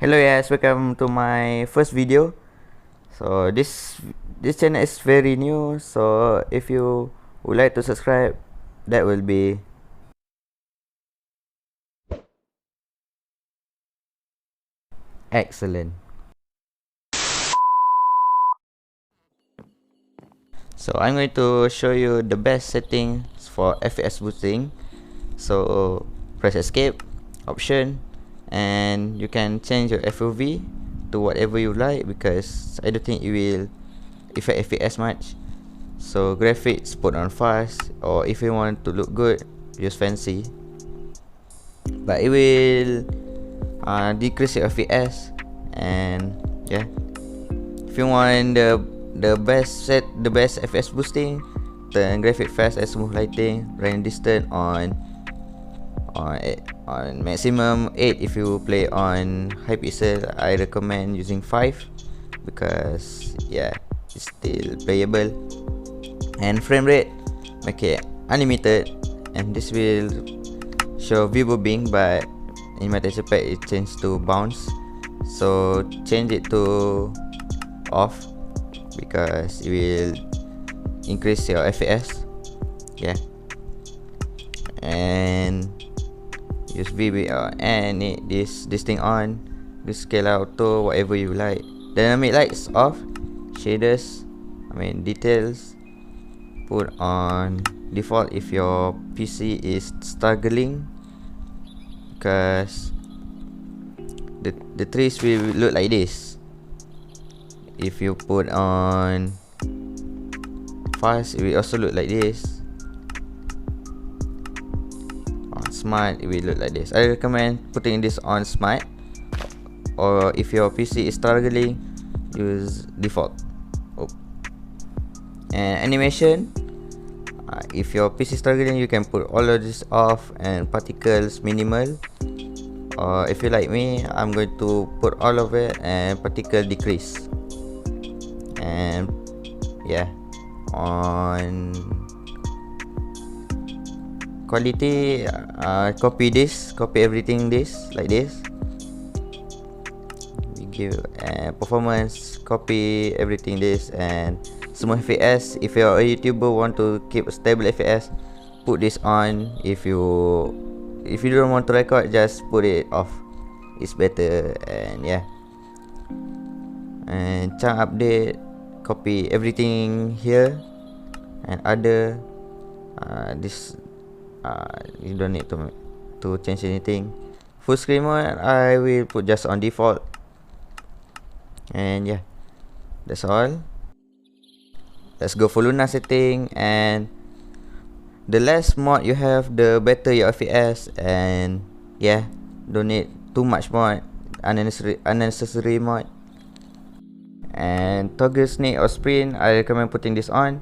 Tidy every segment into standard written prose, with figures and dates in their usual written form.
Hello guys, welcome to my first video. So this channel is very new, so if you would like to subscribe, that will be excellent. So I'm going to show you the best settings for FPS boosting. So press escape, option, and you can change your FOV to whatever you like, because I don't think it will affect FPS much. So graphics put on fast, or if you want to look good, use fancy, but it will decrease your FPS. And yeah, if you want the best FPS boosting, turn graphic fast and smooth lighting, random distance on maximum 8. If you play on high pixel, I recommend using 5 because yeah, it's still playable. And frame rate, make it unlimited, and this will show vivo being, but in my texture pack it changed to bounce, so change it to off because it will increase your FPS. Yeah, and use VBR and this thing on, this scale auto, whatever you like. Dynamic lights off, shaders, details, put on default if your PC is struggling, because the trees will look like this. If you put on fast, it will also look like this. On smart, it will look like this. I recommend putting this on smart, or if your PC is struggling, use default. And animation, if your PC is struggling, you can put all of this off and particles minimal, or if you like me, I'm going to put all of it and particle decrease. And yeah, on quality, copy everything this like this. We give performance, copy everything this, and smooth FPS. If you're a YouTuber, want to keep a stable FPS, put this on. If you don't want to record, just put it off, it's better. And yeah, and chunk update, copy everything here, and other this you don't need to change anything. Full screen mode, I will put just on default. And yeah, that's all. Let's go for Lunar setting, and the less mod you have, the better your FPS. And yeah, don't need too much mod, unnecessary mod. And toggle snake or sprint, I recommend putting this on,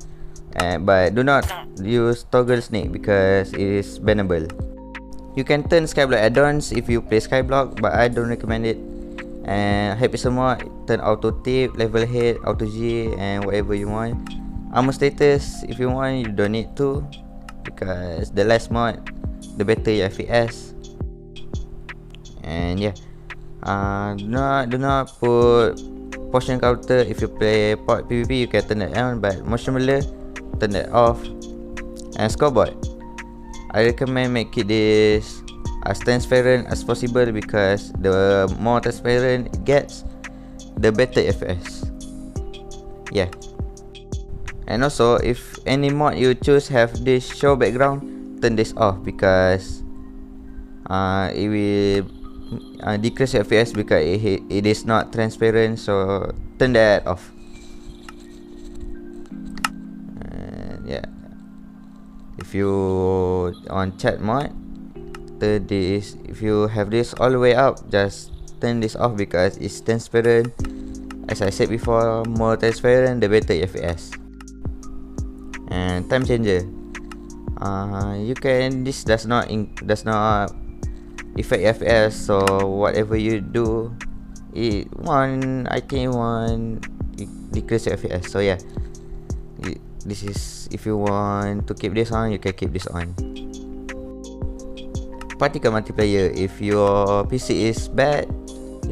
but do not use toggle snake because it is bannable. You can turn skyblock add-ons if you play skyblock, but I don't recommend it. And high pixel mod, turn auto tip, level head, auto G, and whatever you want. Armor status, if you want, you don't need to, because the less mod, the better your FPS. And yeah, do not put potion counter. If you play pod PvP, you can turn it on, but motion blur, turn it off. And scoreboard, I recommend make it this as transparent as possible, because the more transparent it gets, the better FPS. Yeah. And also, if any mod you choose have this show background, turn this off, because it will decrease your FPS because it is not transparent. So turn that off. And yeah, if you on chat mode, turn this. If you have this all the way up, just turn this off because it's transparent. As I said before, more transparent, the better FPS. And time changer, you can, this does not affect FPS, so whatever you do, it decrease your FPS. So yeah, this is, if you want to keep this on, you can keep this on. Particle multiplayer, if your PC is bad,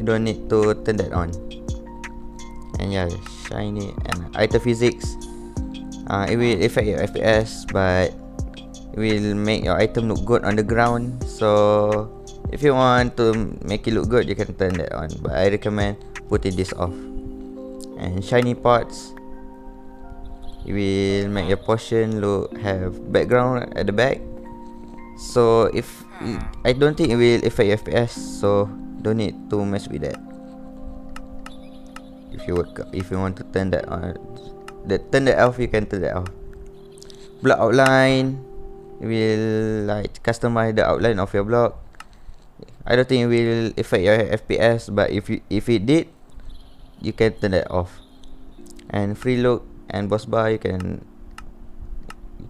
you don't need to turn that on. And yeah, shiny and item physics, it will affect your FPS, but it will make your item look good on the ground. So if you want to make it look good, you can turn that on, but I recommend putting this off. And shiny parts, it will make your portion have background at the back. So I don't think it will affect your FPS, so don't need to mess with that. If you want to turn that on, turn that off, you can turn that off. Block outline, it will like customize the outline of your block. I don't think it will affect your FPS, but if it did, you can turn that off. And free look and boss bar, you can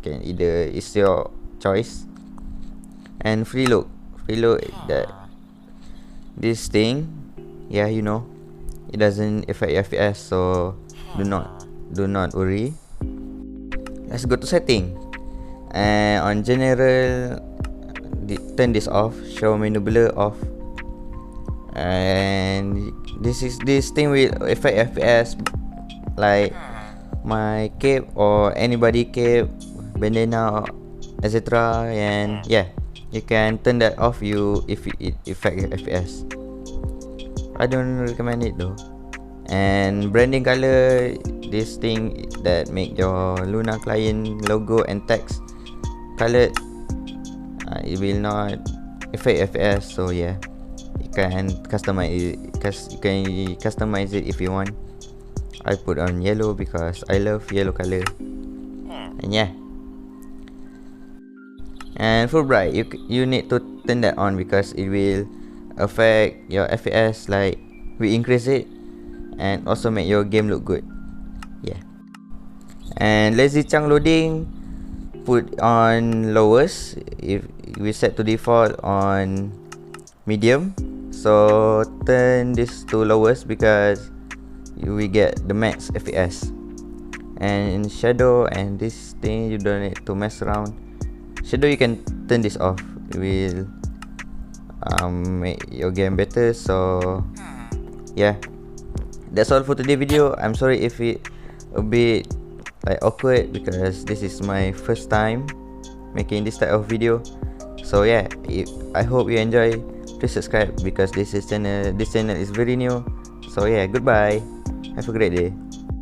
either, it's your choice. And free look that this thing, yeah, you know, it doesn't affect your FPS, so do not worry. Let's go to setting, and on general, turn this off, show menu blur off. And this thing will affect FPS, like my cape or anybody cape, bandana, etc. And yeah, you can turn that off if it affect your FPS. I don't recommend it though. And branding color, this thing that make your Lunar client logo and text colored, it will not affect FPS. So yeah, you can customize it if you want. I put on yellow because I love yellow color. And yeah, and full bright, you need to turn that on because it will affect your FPS, like we increase it and also make your game look good. Yeah. And lazy chunk loading, put on lowest. If we set to default on medium, so turn this to lowest because we get the max FPS. And in shadow and this thing, you don't need to mess around. Shadow, you can turn this off. It will make your game better. So yeah, that's all for today's video. I'm sorry if it a bit like awkward because this is my first time making this type of video. So yeah, I hope you enjoy. Please subscribe because this channel is very new. So yeah, goodbye, have a great day.